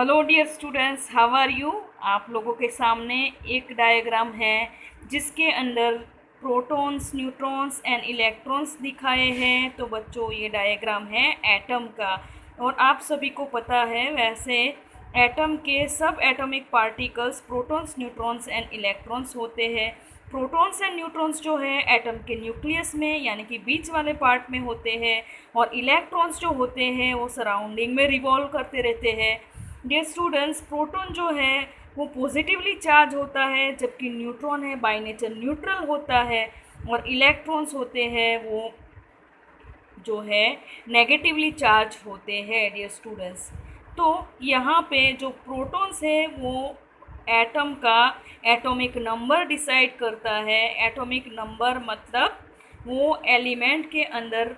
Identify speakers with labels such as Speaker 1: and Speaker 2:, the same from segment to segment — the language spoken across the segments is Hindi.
Speaker 1: Hello dear students, how are you. आप लोगों के सामने एक डायग्राम है जिसके अंदर प्रोटॉन्स, न्यूट्रॉन्स एंड इलेक्ट्रॉन्स दिखाए हैं। तो बच्चों, ये डायग्राम है एटम का। और आप सभी को पता है वैसे एटम के सब atomic particles protons, neutrons and electrons होते हैं। प्रोटॉन्स एंड न्यूट्रॉन्स जो है एटम के न्यूक्लियस में यानी कि बीच वाले पार्ट में होते हैं, और इलेक्ट्रॉन्स जो होते हैं वो सराउंडिंग में रिवॉल्व करते रहते हैं। डियर स्टूडेंट्स, प्रोटॉन जो है वो पॉजिटिवली चार्ज होता है, जबकि न्यूट्रॉन है बाय नेचर न्यूट्रल होता है, और इलेक्ट्रॉन्स होते हैं वो जो है नेगेटिवली चार्ज होते हैं। डियर स्टूडेंट्स, तो यहाँ पे जो प्रोटॉन्स है वो एटम का एटॉमिक नंबर डिसाइड करता है। एटॉमिक नंबर मतलब वो एलिमेंट के अंदर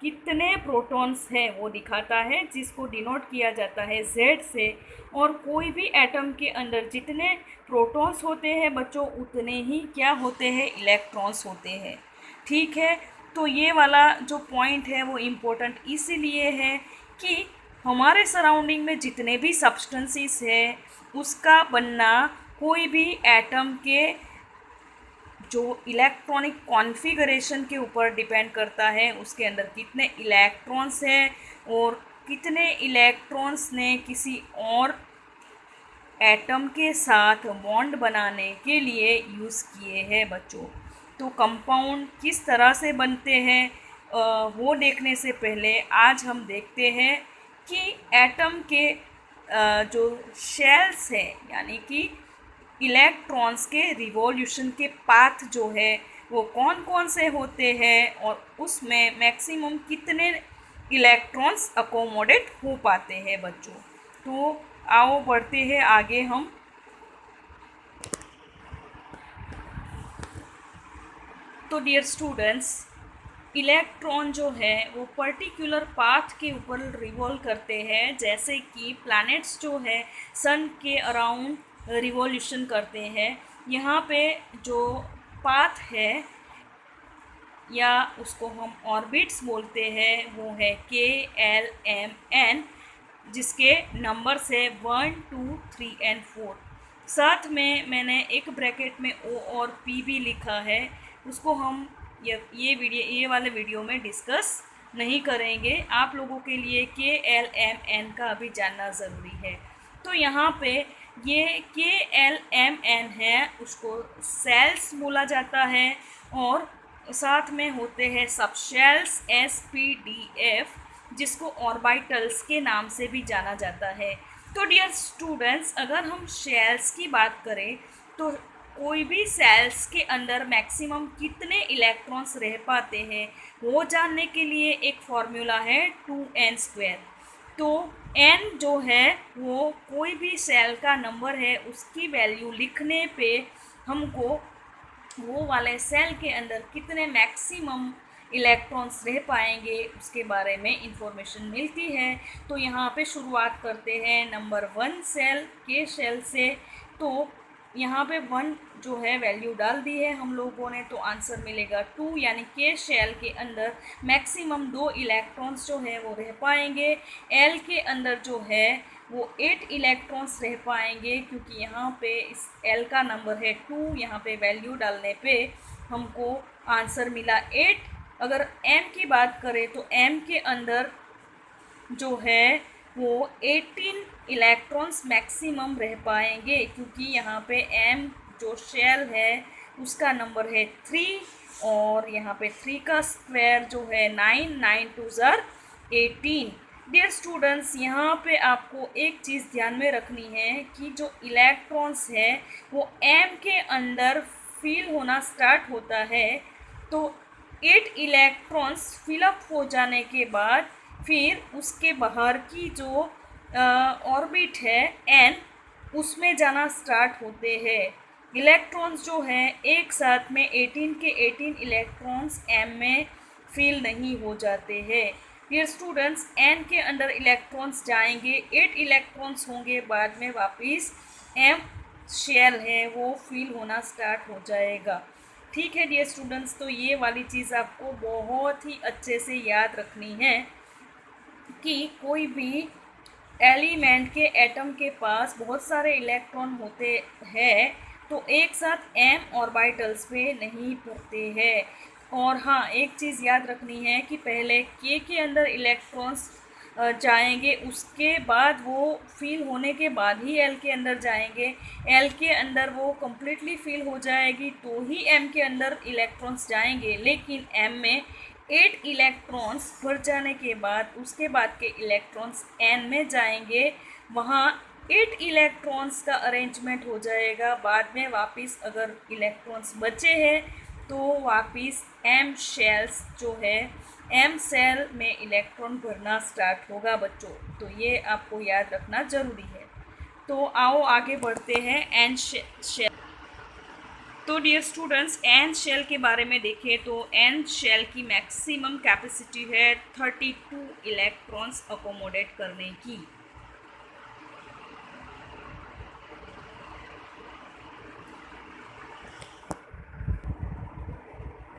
Speaker 1: कितने प्रोटॉन्स हैं वो दिखाता है, जिसको डिनोट किया जाता है Z से। और कोई भी एटम के अंदर जितने प्रोटॉन्स होते हैं बच्चों, उतने ही क्या होते हैं, इलेक्ट्रॉन्स होते हैं। ठीक है, तो ये वाला जो पॉइंट है वो इम्पोर्टेंट इसीलिए है कि हमारे सराउंडिंग में जितने भी सब्सटेंसेस है उसका बनना कोई भी एटम के जो इलेक्ट्रॉनिक कॉन्फ़िगरेशन के ऊपर डिपेंड करता है। उसके अंदर कितने इलेक्ट्रॉन्स हैं और कितने इलेक्ट्रॉन्स ने किसी और एटम के साथ बॉन्ड बनाने के लिए यूज़ किए हैं बच्चों। तो कंपाउंड किस तरह से बनते हैं वो देखने से पहले आज हम देखते हैं कि एटम के जो शेल्स है यानी कि इलेक्ट्रॉन्स के रिवॉल्यूशन के पाथ जो है वो कौन कौन से होते हैं, और उसमें मैक्सिमम कितने इलेक्ट्रॉन्स अकोमोडेट हो पाते हैं बच्चों। तो आओ बढ़ते हैं आगे हम। तो डियर स्टूडेंट्स, इलेक्ट्रॉन जो है वो पर्टिकुलर पाथ के ऊपर रिवॉल्व करते हैं, जैसे कि प्लैनेट्स जो है सन के अराउंड रिवॉल्यूशन करते हैं। यहाँ पे जो पाथ है या उसको हम ऑर्बिट्स बोलते हैं वो है KLMN, जिसके नंबर्स है 1, 2, 3 एंड 4। साथ में मैंने एक ब्रैकेट में O और P भी लिखा है। उसको हम ये वाले वीडियो में डिस्कस नहीं करेंगे। आप लोगों के लिए KLMN का अभी जानना ज़रूरी है। तो यहाँ पे ये KLMN है, उसको सेल्स बोला जाता है, और साथ में होते हैं सबशेल्स SPDF, जिसको ऑर्बिटल्स के नाम से भी जाना जाता है। तो डियर स्टूडेंट्स, अगर हम शेल्स की बात करें तो कोई भी सेल्स के अंदर मैक्सिमम कितने इलेक्ट्रॉन्स रह पाते हैं वो जानने के लिए एक फॉर्मूला है 2n²। तो n जो है वो कोई भी सेल का नंबर है, उसकी वैल्यू लिखने पे हमको वो वाले सेल के अंदर कितने मैक्सिमम इलेक्ट्रॉन्स रह पाएंगे उसके बारे में इंफॉर्मेशन मिलती है। तो यहाँ पे शुरुआत करते हैं नंबर 1 सेल के शेल से। तो यहाँ पे 1 जो है वैल्यू डाल दी है हम लोगों ने, तो आंसर मिलेगा 2, यानी के शेल के अंदर मैक्सिमम 2 इलेक्ट्रॉन्स जो है वो रह पाएंगे। एल के अंदर जो है वो 8 इलेक्ट्रॉन्स रह पाएंगे, क्योंकि यहाँ पे इस एल का नंबर है 2। यहाँ पे वैल्यू डालने पे हमको आंसर मिला 8। अगर एम की बात करें तो एम के अंदर जो है वो 18 इलेक्ट्रॉन्स मैक्सिमम रह पाएंगे, क्योंकि यहाँ पे एम जो शेल है उसका नंबर है 3, और यहाँ पे 3 का स्क्वायर जो है 9, 9 2 ज़र 18। डियर स्टूडेंट्स, यहाँ पे आपको एक चीज़ ध्यान में रखनी है कि जो इलेक्ट्रॉन्स है वो एम के अंदर फिल होना स्टार्ट होता है। तो 8 इलेक्ट्रॉन्स फिलअप हो जाने के बाद फिर उसके बाहर की जो ऑर्बिट है एन, उसमें जाना स्टार्ट होते हैं। इलेक्ट्रॉन्स जो है एक साथ में 18 के 18 इलेक्ट्रॉन्स एम में फिल नहीं हो जाते हैं। डियर स्टूडेंट्स, एन के अंदर इलेक्ट्रॉन्स जाएंगे, 8 इलेक्ट्रॉन्स होंगे, बाद में वापस एम शेल है वो फिल होना स्टार्ट हो जाएगा। ठीक है डियर स्टूडेंट्स, तो ये वाली चीज़ आपको बहुत ही अच्छे से याद रखनी है कि कोई भी एलिमेंट के एटम के पास बहुत सारे इलेक्ट्रॉन होते हैं तो एक साथ m ऑर्बिटल्स पे नहीं भरते हैं। और हाँ, एक चीज़ याद रखनी है कि पहले k के अंदर इलेक्ट्रॉन्स जाएंगे, उसके बाद वो फिल होने के बाद ही l के अंदर जाएंगे। l के अंदर वो कम्प्लीटली फिल हो जाएगी तो ही m के अंदर इलेक्ट्रॉन्स जाएंगे। लेकिन m में 8 इलेक्ट्रॉन्स भर जाने के बाद उसके बाद के इलेक्ट्रॉन्स n में जाएंगे, वहाँ 8 इलेक्ट्रॉन्स का अरेंजमेंट हो जाएगा। बाद में वापस अगर इलेक्ट्रॉन्स बचे हैं तो वापस m शेल्स जो है m सेल में इलेक्ट्रॉन भरना स्टार्ट होगा बच्चों। तो ये आपको याद रखना ज़रूरी है। तो आओ आगे बढ़ते हैं n शेल। तो डियर स्टूडेंट्स, एन शेल के बारे में देखें तो एन शेल की मैक्सिमम कैपेसिटी है 32 इलेक्ट्रॉन्स अकोमोडेट करने की।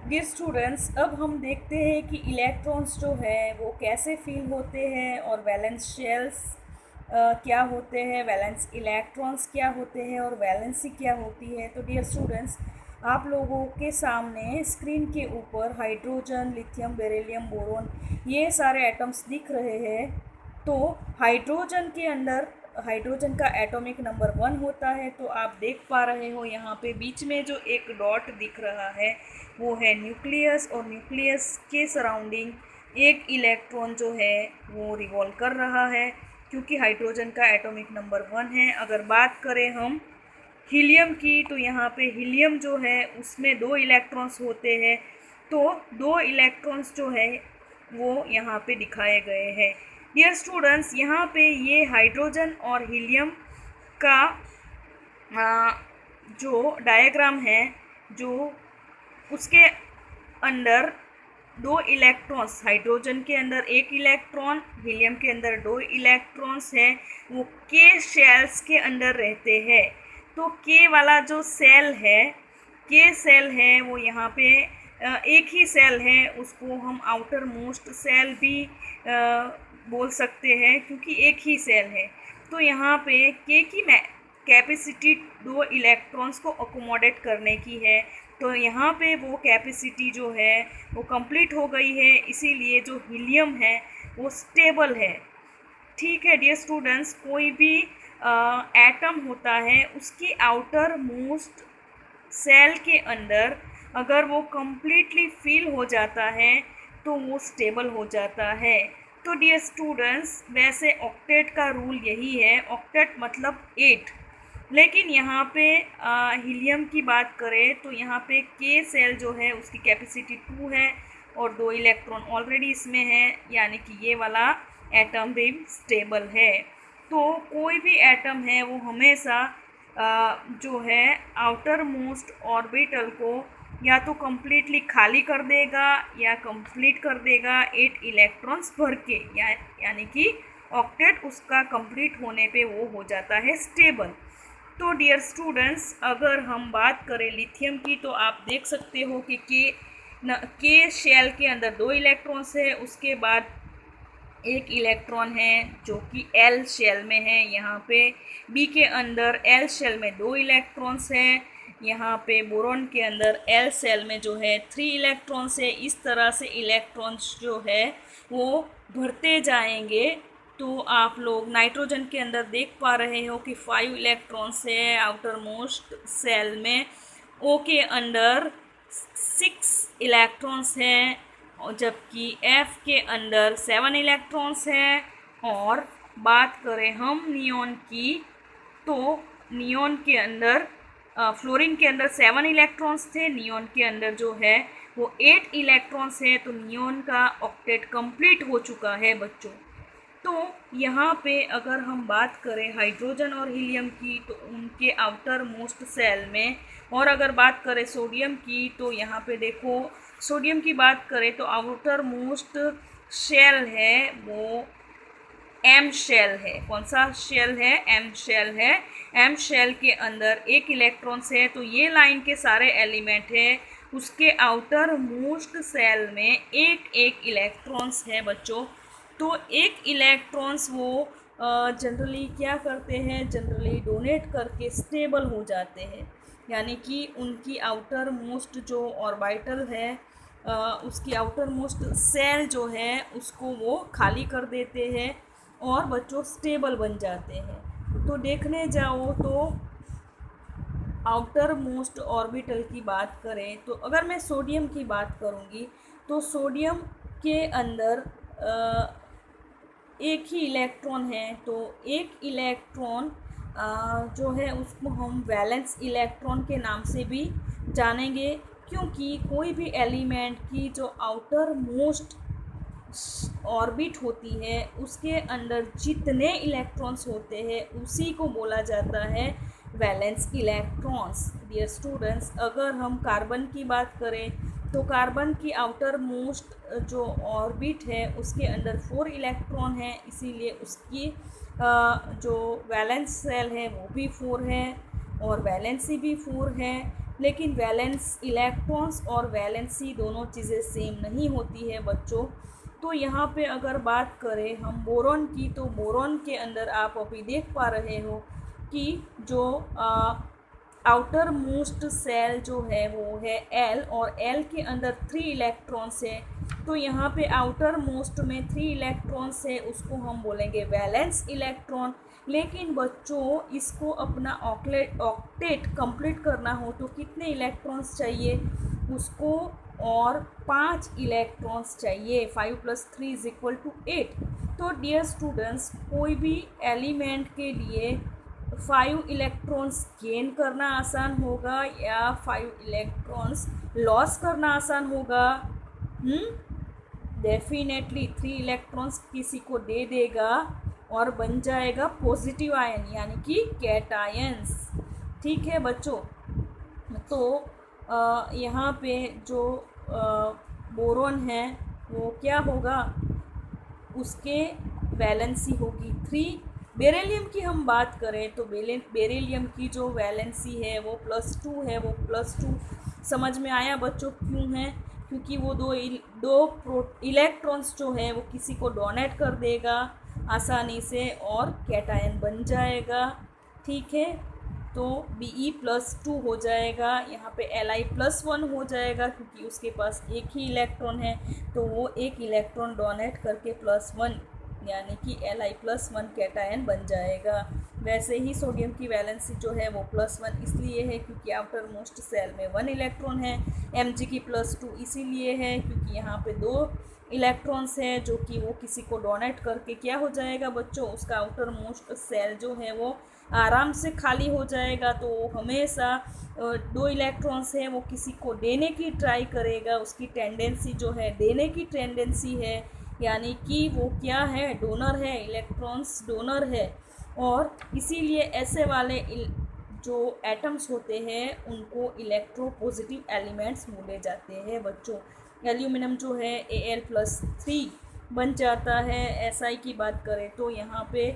Speaker 1: डियर स्टूडेंट्स, अब हम देखते हैं कि इलेक्ट्रॉन्स जो है वो कैसे फील होते हैं और वैलेंस शेल्स क्या होते हैं, वैलेंस इलेक्ट्रॉन्स क्या होते हैं और वैलेंसी क्या होती है। तो डियर स्टूडेंट्स, आप लोगों के सामने स्क्रीन के ऊपर हाइड्रोजन, लिथियम, बेरिलियम, बोरोन ये सारे एटम्स दिख रहे हैं। तो हाइड्रोजन के अंदर हाइड्रोजन का एटॉमिक नंबर 1 होता है। तो आप देख पा रहे हो यहाँ पे बीच में जो एक डॉट दिख रहा है वो है न्यूक्लियस, और न्यूक्लियस के सराउंडिंग एक इलेक्ट्रॉन जो है वो रिवॉल्व कर रहा है क्योंकि हाइड्रोजन का एटॉमिक नंबर 1 है। अगर बात करें हम हीलियम की तो यहाँ पे हीलियम जो है उसमें 2 इलेक्ट्रॉन्स होते हैं। तो 2 इलेक्ट्रॉन्स जो है वो यहाँ पे दिखाए गए हैं। डियर स्टूडेंट्स, यहाँ पे ये हाइड्रोजन और हीलियम का जो डायग्राम है, जो उसके अंदर 2 इलेक्ट्रॉन्स, हाइड्रोजन के अंदर 1 इलेक्ट्रॉन, हीलियम के अंदर 2 इलेक्ट्रॉन्स हैं, वो के शेल्स के अंदर रहते हैं। तो के वाला जो सेल है, के सेल है, वो यहाँ पे एक ही सेल है, उसको हम आउटर मोस्ट सेल भी बोल सकते हैं क्योंकि एक ही सेल है। तो यहाँ पे के की कैपेसिटी 2 इलेक्ट्रॉन्स को अकोमोडेट करने की है। तो यहाँ पे वो कैपेसिटी जो है वो कंप्लीट हो गई है, इसीलिए जो हीलियम है वो स्टेबल है। ठीक है डियर स्टूडेंट्स, कोई भी एटम होता है उसकी आउटर मोस्ट सेल के अंदर अगर वो कम्प्लीटली फिल हो जाता है तो वो स्टेबल हो जाता है। तो डियर स्टूडेंट्स, वैसे ऑक्टेट का रूल यही है, ऑक्टेट मतलब 8। लेकिन यहाँ पे हीलियम की बात करें तो यहाँ पे के सेल जो है उसकी कैपेसिटी 2 है और 2 इलेक्ट्रॉन ऑलरेडी इसमें है, यानी कि ये वाला एटम भी स्टेबल है। तो कोई भी एटम है वो हमेशा जो है आउटर मोस्ट ऑर्बिटल को या तो कम्प्लीटली खाली कर देगा या कंप्लीट कर देगा 8 इलेक्ट्रॉन्स भर के, यानी कि ऑक्टेट उसका कंप्लीट होने पे वो हो जाता है स्टेबल। तो डियर स्टूडेंट्स, अगर हम बात करें लिथियम की तो आप देख सकते हो कि के शेल के अंदर 2 इलेक्ट्रॉन्स है, उसके बाद 1 इलेक्ट्रॉन है जो कि एल शेल में है। यहाँ पे बी के अंदर एल शेल में 2 इलेक्ट्रॉन्स हैं। यहाँ पे बोरॉन के अंदर एल सेल में जो है 3 इलेक्ट्रॉन्स है। इस तरह से इलेक्ट्रॉन्स जो है वो भरते जाएंगे। तो आप लोग नाइट्रोजन के अंदर देख पा रहे हो कि 5 इलेक्ट्रॉन्स है आउटर मोस्ट सेल में। ओ के अंदर 6 इलेक्ट्रॉन्स हैं, और जबकि एफ के अंदर 7 इलेक्ट्रॉन्स हैं। और बात करें हम नियॉन की तो नियॉन के अंदर फ्लोरीन के अंदर 7 इलेक्ट्रॉन्स थे, नियॉन के अंदर जो है वो 8 इलेक्ट्रॉन्स है। तो नियॉन का ऑक्टेट कंप्लीट हो चुका है बच्चों। तो यहाँ पे अगर हम बात करें हाइड्रोजन और हीलियम की तो उनके आउटर मोस्ट सेल में, और अगर बात करें सोडियम की तो यहाँ पे देखो सोडियम की बात करें तो आउटर मोस्ट शेल है वो एम शेल है। कौन सा शेल है? एम शेल है। एम शेल के अंदर 1 इलेक्ट्रॉन्स है। तो ये लाइन के सारे एलिमेंट है, उसके आउटर मोस्ट सेल में 1 इलेक्ट्रॉन्स है बच्चों। तो 1 इलेक्ट्रॉन्स वो जनरली क्या करते हैं, जनरली डोनेट करके स्टेबल हो जाते हैं, यानी कि उनकी आउटर मोस्ट जो ऑर्बिटल है, उसकी आउटर मोस्ट सेल जो है उसको वो खाली कर देते हैं और बच्चों स्टेबल बन जाते हैं। तो देखने जाओ तो आउटर मोस्ट ऑर्बिटल की बात करें तो अगर मैं सोडियम की बात करूँगी तो सोडियम के अंदर एक ही इलेक्ट्रॉन है, तो एक इलेक्ट्रॉन जो है उसको हम वैलेंस इलेक्ट्रॉन के नाम से भी जानेंगे, क्योंकि कोई भी एलिमेंट की जो आउटर मोस्ट ऑर्बिट होती है उसके अंदर जितने इलेक्ट्रॉन्स होते हैं उसी को बोला जाता है वैलेंस इलेक्ट्रॉन्स। डियर स्टूडेंट्स, अगर हम कार्बन की बात करें तो कार्बन की आउटर मोस्ट जो ऑर्बिट है उसके अंदर 4 इलेक्ट्रॉन है, इसीलिए उसकी जो वैलेंस सेल है वो भी 4 है और वैलेंसी भी 4 है। लेकिन वैलेंस इलेक्ट्रॉन्स और वैलेंसी दोनों चीज़ें सेम नहीं होती है बच्चों। तो यहाँ पे अगर बात करें हम बोरॉन की, तो बोरॉन के अंदर आप अभी देख पा रहे हो कि जो आउटर मोस्ट सेल जो है वो है एल, और एल के अंदर 3 इलेक्ट्रॉन्स है। तो यहाँ पे आउटर मोस्ट में 3 इलेक्ट्रॉन्स है, उसको हम बोलेंगे वैलेंस इलेक्ट्रॉन। लेकिन बच्चों इसको अपना ऑक्टेट कंप्लीट करना हो तो कितने इलेक्ट्रॉन्स चाहिए उसको, और 5 इलेक्ट्रॉन्स चाहिए। 5 + 3 = 8। तो डियर स्टूडेंट्स, कोई भी एलिमेंट के लिए 5 इलेक्ट्रॉन्स गेन करना आसान होगा या 5 इलेक्ट्रॉन्स लॉस करना आसान होगा? डेफिनेटली 3 इलेक्ट्रॉन्स किसी को दे देगा और बन जाएगा पॉजिटिव आयन, यानी कि कैटायंस। ठीक है बच्चों, तो यहाँ पे जो बोरॉन है वो क्या होगा, उसके वैलेंसी होगी 3। बेरिलियम की हम बात करें तो बेरिलियम की जो वैलेंसी है वो +2 है। वो +2 समझ में आया बच्चों क्यों है? क्योंकि वो दो इलेक्ट्रॉन्स जो है वो किसी को डोनेट कर देगा आसानी से और कैटायन बन जाएगा। ठीक है, तो Be+2 हो जाएगा। यहाँ पे Li+1 हो जाएगा क्योंकि उसके पास एक ही इलेक्ट्रॉन है, तो वो एक इलेक्ट्रॉन डोनेट करके +1 यानी कि Li+1 कैटायन बन जाएगा। वैसे ही सोडियम की वैलेंसी जो है वो +1 इसलिए है क्योंकि आउटर मोस्ट सेल में 1 इलेक्ट्रॉन है। Mg की +2 इसीलिए है क्योंकि यहाँ पे 2 इलेक्ट्रॉन्स है जो कि वो किसी को डोनेट करके क्या हो जाएगा बच्चों, उसका आउटर मोस्ट सेल जो है वो आराम से खाली हो जाएगा। तो हमेशा 2 इलेक्ट्रॉन्स हैं वो किसी को देने की ट्राई करेगा, उसकी टेंडेंसी जो है देने की टेंडेंसी है, यानी कि वो क्या है, डोनर है, इलेक्ट्रॉन्स डोनर है। और इसीलिए ऐसे वाले जो एटम्स होते हैं उनको इलेक्ट्रोपॉजिटिव एलिमेंट्स बोले जाते हैं बच्चों। एल्यूमिनियम जो है Al+3 बन जाता है। Si की बात करें तो यहाँ पे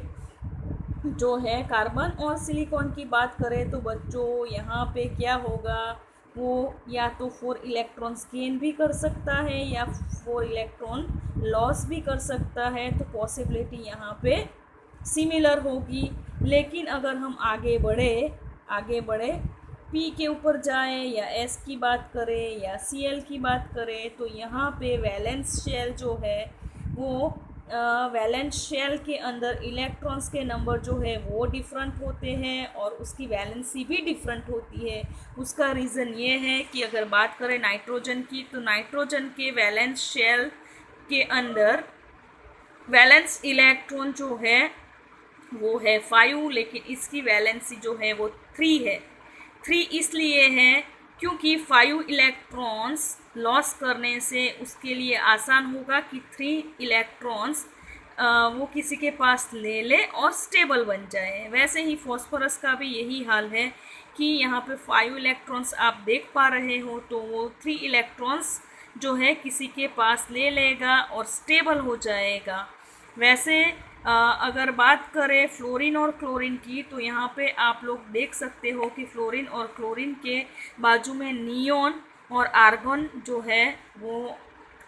Speaker 1: जो है कार्बन और सिलिकॉन की बात करें तो बच्चों यहाँ पे क्या होगा, वो या तो 4 इलेक्ट्रॉन्स गेन भी कर सकता है या 4 इलेक्ट्रॉन लॉस भी कर सकता है। तो पॉसिबिलिटी यहाँ पे सिमिलर होगी। लेकिन अगर हम आगे बढ़े P के ऊपर जाएं या S की बात करें या Cl की बात करें तो यहाँ पे वैलेंस शेल जो है वो वैलेंस शेल के अंदर इलेक्ट्रॉन्स के नंबर जो है वो डिफरेंट होते हैं और उसकी वैलेंसी भी डिफरेंट होती है। उसका रीज़न ये है कि अगर बात करें नाइट्रोजन की तो नाइट्रोजन के वैलेंस शेल के अंदर वैलेंस इलेक्ट्रॉन जो है वो है 5, लेकिन इसकी वैलेंसी जो है वो 3 है। 3 इसलिए है क्योंकि 5 इलेक्ट्रॉन्स लॉस करने से उसके लिए आसान होगा कि 3 इलेक्ट्रॉन्स वो किसी के पास ले ले और स्टेबल बन जाए। वैसे ही फॉस्फोरस का भी यही हाल है कि यहाँ पे 5 इलेक्ट्रॉन्स आप देख पा रहे हो, तो वो 3 इलेक्ट्रॉन्स जो है किसी के पास ले लेगा और स्टेबल हो जाएगा। वैसे अगर बात करें फ्लोरीन और क्लोरीन की तो यहाँ पे आप लोग देख सकते हो कि फ्लोरीन और क्लोरीन के बाजू में नियॉन और आर्गन जो है वो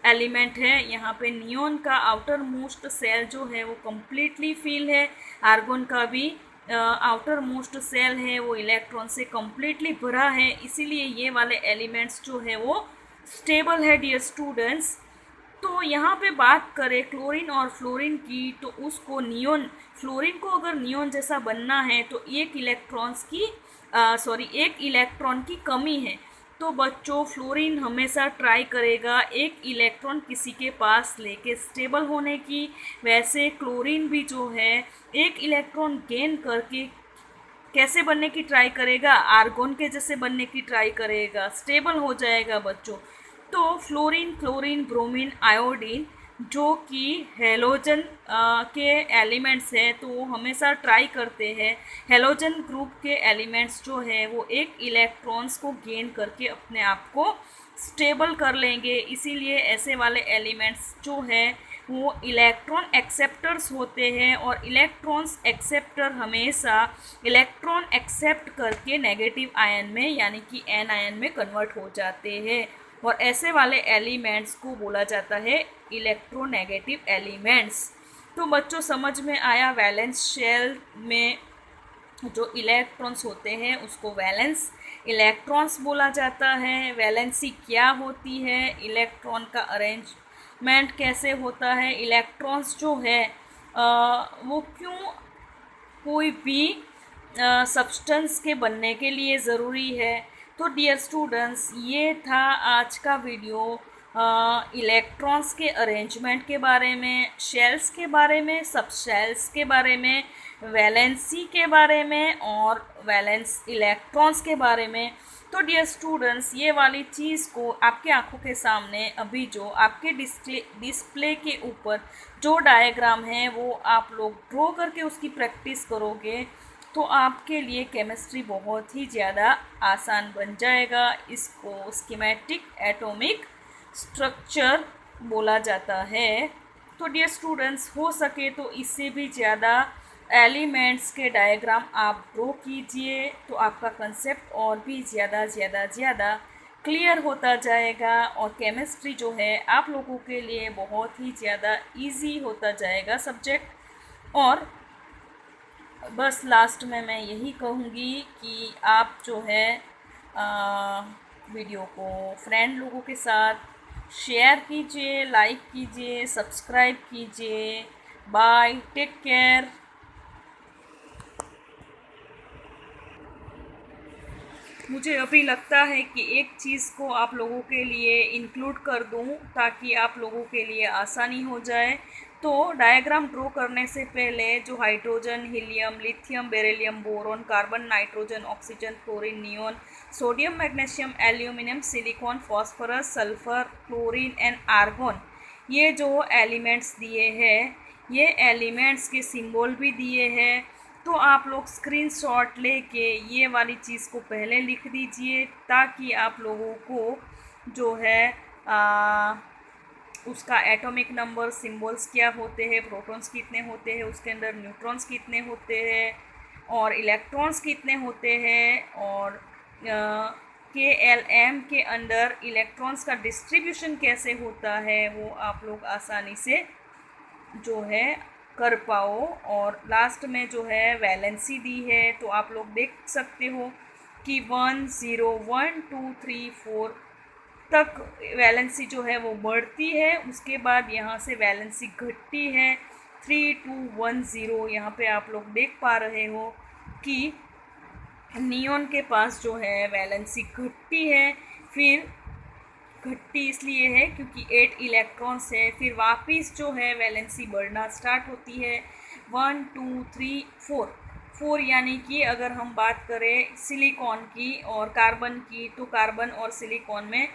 Speaker 1: एलिमेंट है। यहाँ पे नियोन का आउटर मोस्ट सेल जो है वो कम्प्लीटली फिल है, आर्गन का भी आउटर मोस्ट सेल है वो इलेक्ट्रॉन से कम्प्लीटली भरा है, इसीलिए ये वाले एलिमेंट्स जो है वो स्टेबल है डियर स्टूडेंट्स। तो यहाँ पे बात करें क्लोरीन और फ्लोरीन की, तो उसको नियोन, फ्लोरीन को अगर नियोन जैसा बनना है तो एक इलेक्ट्रॉन की कमी है। तो बच्चों फ्लोरीन हमेशा ट्राई करेगा एक इलेक्ट्रॉन किसी के पास लेके स्टेबल होने की, वैसे क्लोरीन भी जो है एक इलेक्ट्रॉन गेन करके कैसे बनने की ट्राई करेगा, आर्गन के जैसे बनने की ट्राई करेगा, स्टेबल हो जाएगा बच्चों। तो फ्लोरीन, क्लोरीन, ब्रोमीन, आयोडीन जो कि हेलोजन के एलिमेंट्स हैं, तो वो हमेशा ट्राई करते हैं हेलोजन ग्रुप के एलिमेंट्स जो है वो एक इलेक्ट्रॉन्स को गेन करके अपने आप को स्टेबल कर लेंगे, इसीलिए ऐसे वाले एलिमेंट्स जो है वो इलेक्ट्रॉन एक्सेप्टर्स होते हैं। और इलेक्ट्रॉन्स एक्सेप्टर हमेशा इलेक्ट्रॉन एक्सेप्ट करके नेगेटिव आयन में यानी कि एन आयन में कन्वर्ट हो जाते हैं, और ऐसे वाले एलिमेंट्स को बोला जाता है इलेक्ट्रोनेगेटिव एलिमेंट्स। तो बच्चों समझ में आया, वैलेंस शेल में जो इलेक्ट्रॉन्स होते हैं उसको वैलेंस इलेक्ट्रॉन्स बोला जाता है। वैलेंसी क्या होती है, इलेक्ट्रॉन का अरेंजमेंट कैसे होता है, इलेक्ट्रॉन्स जो है वो क्यों कोई भी सब्सटेंस के बनने के लिए ज़रूरी है। तो डियर स्टूडेंट्स ये था आज का वीडियो इलेक्ट्रॉन्स के अरेंजमेंट के बारे में, शेल्स के बारे में, सब शेल्स के बारे में, वैलेंसी के बारे में और वैलेंस इलेक्ट्रॉन्स के बारे में। तो डियर स्टूडेंट्स ये वाली चीज़ को आपके आंखों के सामने अभी जो आपके डिस्प्ले के ऊपर जो डायग्राम है वो आप लोग ड्रॉ करके उसकी प्रैक्टिस करोगे तो आपके लिए केमिस्ट्री बहुत ही ज़्यादा आसान बन जाएगा। इसको स्कीमेटिक एटॉमिक स्ट्रक्चर बोला जाता है। तो डियर स्टूडेंट्स हो सके तो इससे भी ज़्यादा एलिमेंट्स के डायग्राम आप ड्रॉ कीजिए, तो आपका कंसेप्ट और भी ज़्यादा क्लियर होता जाएगा और केमिस्ट्री जो है आप लोगों के लिए बहुत ही ज़्यादा इजी होता जाएगा सब्जेक्ट। और बस लास्ट में मैं यही कहूँगी कि आप जो है वीडियो को फ्रेंड लोगों के साथ शेयर कीजिए, लाइक कीजिए, सब्सक्राइब कीजिए। Bye, take care. मुझे अभी लगता है कि एक चीज़ को आप लोगों के लिए इंक्लूड कर दूं ताकि आप लोगों के लिए आसानी हो जाए। तो डायग्राम ड्रॉ करने से पहले जो hydrogen, helium, lithium, beryllium, boron, carbon, nitrogen, oxygen, chlorine, neon, sodium, magnesium, aluminium, silicon, phosphorus, sulphur, chlorine and argon, ये जो एलिमेंट्स दिए हैं ये एलिमेंट्स के सिंबल भी दिए हैं। तो आप लोग स्क्रीनशॉट लेके ये वाली चीज़ को पहले लिख दीजिए ताकि आप लोगों को जो है उसका एटॉमिक नंबर, सिंबल्स क्या होते हैं, प्रोटॉन्स कितने होते हैं, उसके अंदर न्यूट्रॉन्स कितने होते हैं और इलेक्ट्रॉन्स कितने होते हैं, और KLM के अंदर इलेक्ट्रॉन्स का डिस्ट्रीब्यूशन कैसे होता है वो आप लोग आसानी से जो है कर पाओ। और लास्ट में जो है वैलेंसी दी है तो आप लोग देख सकते हो कि 1 0 1 2 3 4 तक वैलेंसी जो है वो बढ़ती है, उसके बाद यहाँ से वैलेंसी घटती है 3 2 1 0। यहाँ पे आप लोग देख पा रहे हो कि नियोन के पास जो है वैलेंसी घटती है, फिर घटती इसलिए है क्योंकि 8 इलेक्ट्रॉन्स है, फिर वापस जो है वैलेंसी बढ़ना स्टार्ट होती है 1 2 3 4 यानी कि अगर हम बात करें सिलिकॉन की और कार्बन की, तो कार्बन और सिलिकॉन में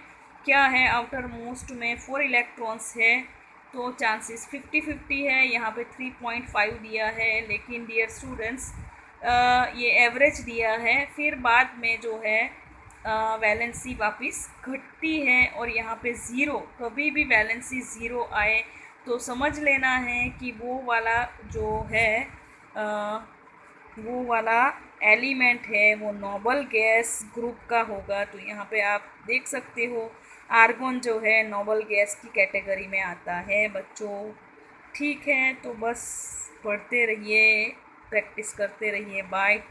Speaker 1: क्या है, आउटर मोस्ट में 4 इलेक्ट्रॉन्स है, तो चांसेस 50-50 है। यहाँ पे 3.5 दिया है, लेकिन डियर स्टूडेंट्स ये एवरेज दिया है, फिर बाद में जो है वैलेंसी वापस घटती है और यहाँ पे ज़ीरो, कभी भी वैलेंसी ज़ीरो आए तो समझ लेना है कि वो वाला जो है वो वाला एलिमेंट है वो नोबल गैस ग्रुप का होगा। तो यहाँ पे आप देख सकते हो आर्गन जो है नोबल गैस की कैटेगरी में आता है बच्चों। ठीक है, तो बस पढ़ते रहिए, प्रैक्टिस करते रहिए। बाय।